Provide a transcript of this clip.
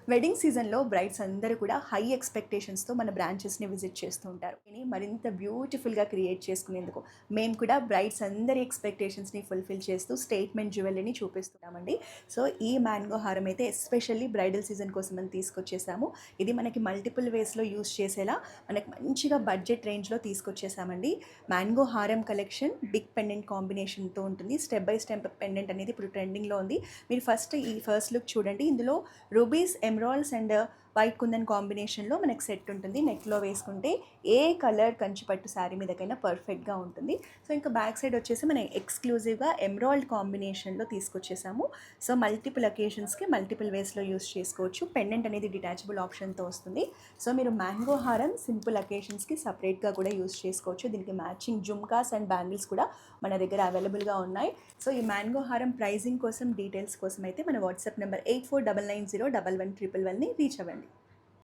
Wedding సీజన్‌లో brides అందరూ కూడా హై ఎక్స్‌పెక్టేషన్స్‌తో మన బ్రాంచెస్‌ని విజిట్ చేస్తూ ఉంటారు. ఇది మరింత బ్యూటిఫుల్‌గా క్రియేట్ చేసుకునేందుకు మేము కూడా బ్రైడ్స్ అందరి ఎక్స్‌పెక్టేషన్స్‌ని ఫుల్‌ఫిల్ చేస్తూ స్టేట్మెంట్ జ్యువెలరీని చూపిస్తున్నామండి. సో, ఈ మ్యాంగో హారం అయితే ఎస్పెషల్లీ బ్రైడల్ సీజన్ కోసమని తీసుకొచ్చేసాము. ఇది మనకి మల్టిపుల్ వేస్‌లో యూజ్ చేసేలా మనకి మంచిగా బడ్జెట్ రేంజ్‌లో తీసుకొచ్చేసామండి. మ్యాంగో హారం కలెక్షన్ బిగ్ పెండెంట్ కాంబినేషన్‌తో ఉంటుంది. స్టెప్ బై స్టెప్ పెండెంట్ అనేది ఇప్పుడు ట్రెండింగ్‌లో ఉంది. మీరు ఫస్ట్ లుక్ చూడండి. ఇందులో rubies, emeralds and white kundan కాంబినేషన్లో మనకి సెట్ ఉంటుంది. నెక్లో వేసుకుంటే ఏ కలర్ కంచిపట్టు శారీ మీదకైనా పర్ఫెక్ట్గా ఉంటుంది. సో ఇంకా బ్యాక్ సైడ్ వచ్చేసి మనం ఎక్స్క్లూజివ్గా ఎమరాల్డ్ కాంబినేషన్లో తీసుకొచ్చేసాము. సో మల్టిపుల్ అకేషన్స్కి మల్టిపుల్ వేస్లో యూస్ చేసుకోవచ్చు. పెండెంట్ అనేది డిటాచబుల్ ఆప్షన్తో వస్తుంది. సో మీరు మ్యాంగో హారం సింపుల్ అకేషన్స్కి సపరేట్గా కూడా యూస్ చేసుకోవచ్చు. దీనికి మ్యాచింగ్ జుమ్కాస్ అండ్ బ్యాంగిల్స్ కూడా మన దగ్గర అవైలబుల్గా ఉన్నాయి. సో ఈ మ్యాంగో హారం ప్రైజింగ్ కోసం, డీటెయిల్స్ కోసం అయితే మన వాట్సాప్ నెంబర్ 8499011111ని రీచ్ అవ్వండి.